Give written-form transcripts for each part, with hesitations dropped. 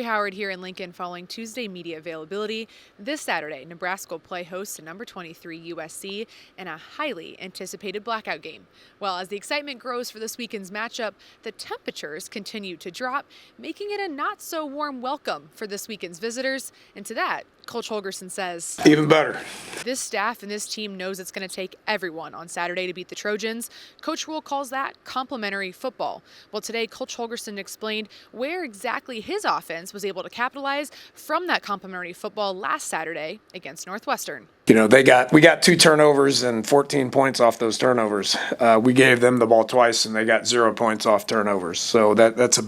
Howard here in Lincoln following Tuesday media availability. This Saturday, Nebraska will play host to number 23 USC in a highly anticipated blackout game. Well, as the excitement grows for this weekend's matchup, the temperatures continue to drop, making it a not-so-warm welcome for this weekend's visitors. And to that, Coach Holgorsen says, even better. This staff and this team knows it's going to take everyone on Saturday to beat the Trojans. Coach Rule calls that complementary football. Well, today, Coach Holgorsen explained where exactly his offense was able to capitalize from that complementary football last Saturday against Northwestern. You know, we got 2 turnovers and 14 points off those turnovers. We gave them the ball twice and they got 0 points off turnovers. So that's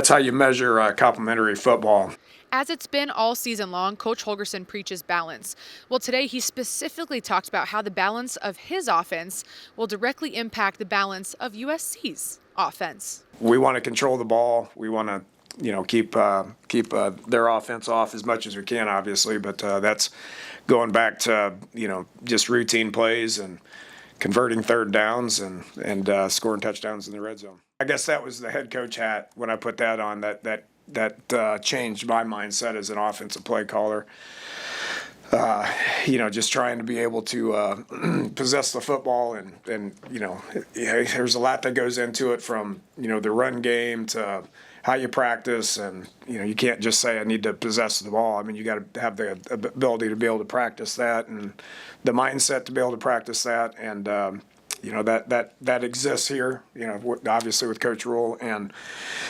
how you measure complementary football. As it's been all season long, Coach Holgorsen preaches balance. Well, today he specifically talked about how the balance of his offense will directly impact the balance of USC's offense. We want to control the ball. We want to, keep their offense off as much as we can, obviously. But that's going back to, just routine plays and converting third downs and scoring touchdowns in the red zone. I guess that was the head coach hat when I put that on. That changed my mindset as an offensive play caller. Just trying to be able to possess the football and there's a lot that goes into it, from the run game to how you practice, and you can't just say I need to possess the ball. I mean, you got to have the ability to be able to practice that and the mindset to be able to practice that, and that exists here, obviously with Coach Rule. And,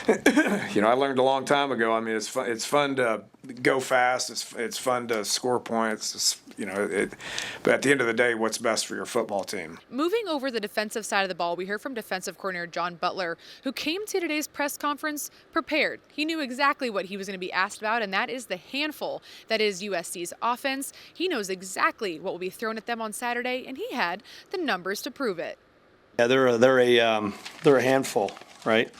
I learned a long time ago, I mean, it's fun to go fast. It's fun to score points. But at the end of the day, what's best for your football team? Moving over the defensive side of the ball, we heard from defensive coordinator John Butler, who came to today's press conference prepared. He knew exactly what he was going to be asked about, and that is the handful that is USC's offense. He knows exactly what will be thrown at them on Saturday, and he had the numbers to prove it. Yeah, they're a handful, right?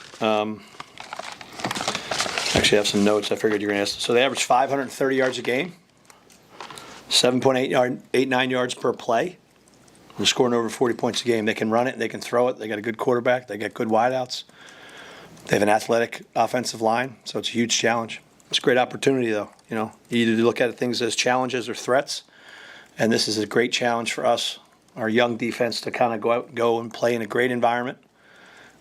Actually, I have some notes I figured you were going to ask. So they average 530 yards a game, 7.89 yards per play. They're scoring over 40 points a game. They can run it, they can throw it. They got a good quarterback. They got good wideouts. They have an athletic offensive line, so it's a huge challenge. It's a great opportunity, though. You either look at things as challenges or threats, and this is a great challenge for us, our young defense, to kind of go and play in a great environment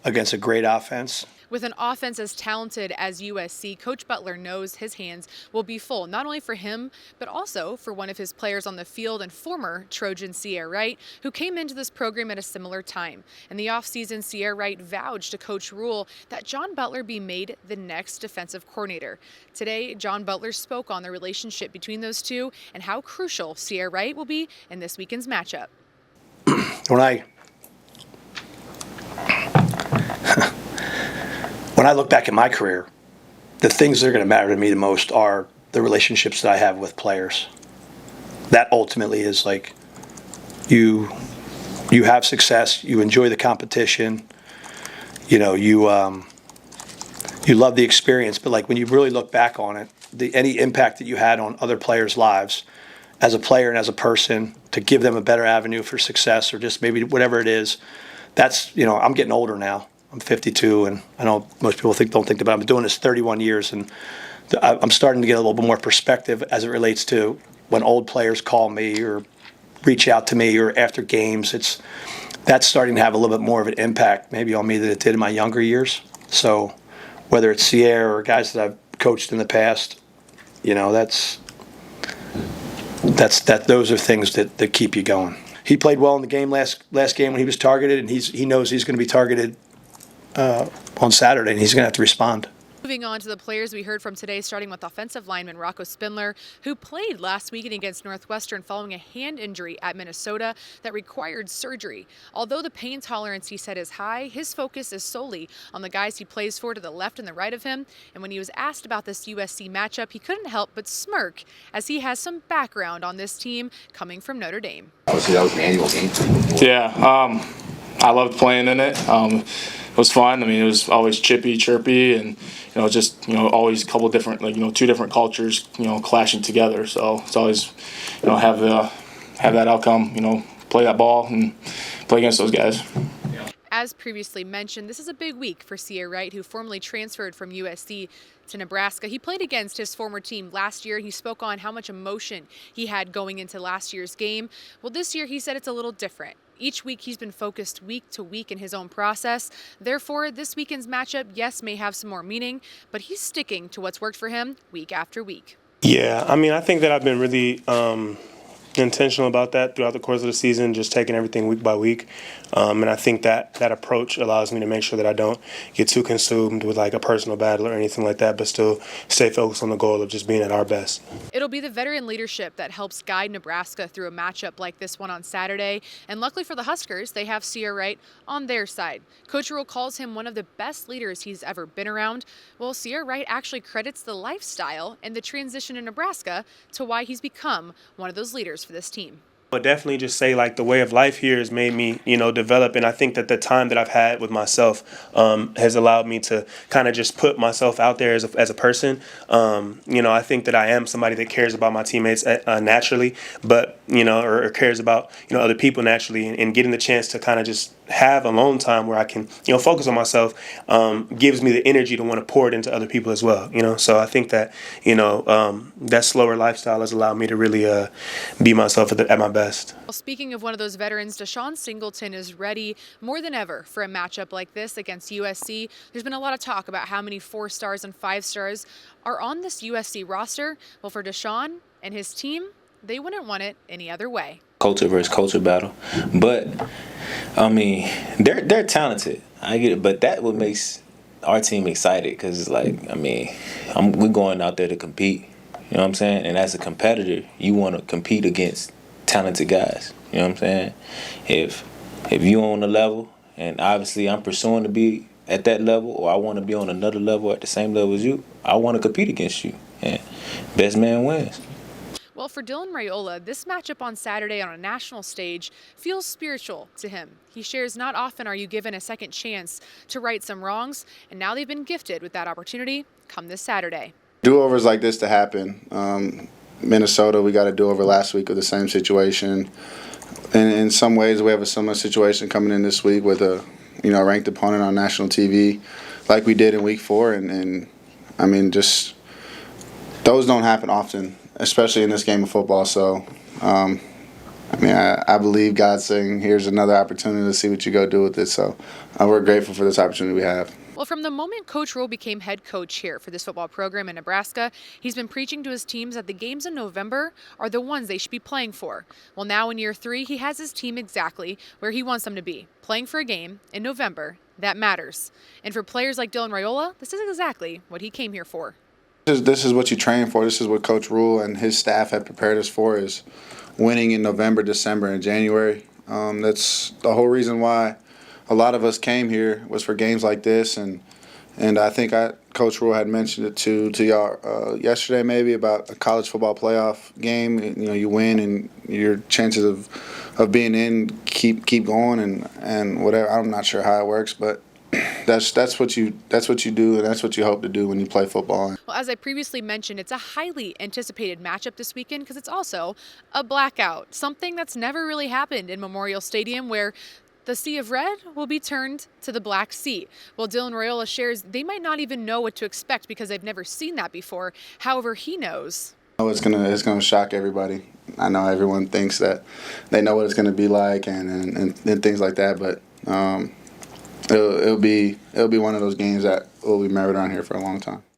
against a great offense. With an offense as talented as USC, Coach Butler knows his hands will be full, not only for him, but also for one of his players on the field and former Trojan Sierra Wright, who came into this program at a similar time. In the offseason, Sierra Wright vouched to Coach Rule that John Butler be made the next defensive coordinator. Today, John Butler spoke on the relationship between those two and how crucial Sierra Wright will be in this weekend's matchup. When I look back at my career, the things that are going to matter to me the most are the relationships that I have with players. That ultimately is like you have success, you enjoy the competition, you love the experience, but like when you really look back on it, any impact that you had on other players' lives as a player and as a person to give them a better avenue for success, or just maybe whatever it is, that's, I'm getting older now. I'm 52, and I know most people don't think about it. I've been doing this 31 years, and I'm starting to get a little bit more perspective as it relates to when old players call me or reach out to me or after games. That's starting to have a little bit more of an impact maybe on me than it did in my younger years. So whether it's Sierra or guys that I've coached in the past, those are things that keep you going. He played well in the game last game when he was targeted, and he knows he's going to be targeted on Saturday, and he's going to have to respond. Moving on to the players we heard from today, starting with offensive lineman Rocco Spindler, who played last weekend against Northwestern following a hand injury at Minnesota that required surgery. Although the pain tolerance, he said, is high, his focus is solely on the guys he plays for to the left and the right of him. And when he was asked about this USC matchup, he couldn't help but smirk, as he has some background on this team coming from Notre Dame. Obviously, that was an annual game. Yeah, I loved playing in it. It was fun. I mean, it was always chippy, chirpy, and always a couple different, two different cultures, clashing together. So it's always, have that outcome, play that ball and play against those guys. as previously mentioned, this is a big week for Sia Wright, who formerly transferred from USC to Nebraska. He played against his former team last year. He spoke on how much emotion he had going into last year's game. Well, this year he said it's a little different. Each week he's been focused week to week in his own process. Therefore, this weekend's matchup, yes, may have some more meaning, but he's sticking to what's worked for him week after week. Yeah, I mean, I think that I've been really intentional about that throughout the course of the season, just taking everything week by week. And I think that approach allows me to make sure that I don't get too consumed with like a personal battle or anything like that, but still stay focused on the goal of just being at our best. It'll be the veteran leadership that helps guide Nebraska through a matchup like this one on Saturday. And luckily for the Huskers, they have Sia Wright on their side. Coach Rule calls him one of the best leaders he's ever been around. Well, Sia Wright actually credits the lifestyle and the transition in Nebraska to why he's become one of those leaders for this team. But definitely just say like the way of life here has made me, develop. And I think that the time that I've had with myself has allowed me to kind of just put myself out there as a person. I think that I am somebody that cares about my teammates naturally, but, or cares about, other people naturally, and getting the chance to kind of just have alone time where I can, focus on myself gives me the energy to want to pour it into other people as well, So I think that, that slower lifestyle has allowed me to really be myself at my best. Well, speaking of one of those veterans, Deshaun Singleton is ready more than ever for a matchup like this against USC. There's been a lot of talk about how many 4-stars and 5-stars are on this USC roster. Well, for Deshaun and his team, they wouldn't want it any other way. Culture versus culture battle. But, I mean, they're talented. I get it. But that what makes our team excited because it's like, I mean, we're going out there to compete. You know what I'm saying? And as a competitor, you want to compete against talented guys. You know what I'm saying? If you on the level, and obviously I'm pursuing to be at that level, or I want to be on another level at the same level as you, I want to compete against you. And best man wins. Well, for Dylan Raiola, this matchup on Saturday on a national stage feels spiritual to him. He shares, not often are you given a second chance to right some wrongs, and now they've been gifted with that opportunity come this Saturday. Do-overs like this to happen. Minnesota, we got a do-over last week with the same situation. And in some ways, we have a similar situation coming in this week with a ranked opponent on national TV like we did in week 4. And I mean, just those don't happen often, especially in this game of football. So, I believe God's saying, here's another opportunity to see what you go do with it. So we're grateful for this opportunity we have. Well, from the moment Coach Rule became head coach here for this football program in Nebraska, he's been preaching to his teams that the games in November are the ones they should be playing for. Well, now in year 3, he has his team exactly where he wants them to be, playing for a game in November that matters. And for players like Dylan Raiola, this is exactly what he came here for. This is what you train for. This is what Coach Rule and his staff have prepared us for, is winning in November, December, and January. That's the whole reason why a lot of us came here, was for games like this. And I think Coach Rule had mentioned it to y'all yesterday maybe about a college football playoff game. You win and your chances of being in keep going and whatever. I'm not sure how it works, but that's what you do, and that's what you hope to do when you play football. Well, as I previously mentioned, it's a highly anticipated matchup this weekend because it's also a blackout, something that's never really happened in Memorial Stadium, where the sea of red will be turned to the Black Sea. Well, Dylan Raiola shares they might not even know what to expect because they've never seen that before. However, he knows. It's gonna shock everybody. I know everyone thinks that they know what it's gonna be like and things like that, but it'll be one of those games that will be remembered around here for a long time.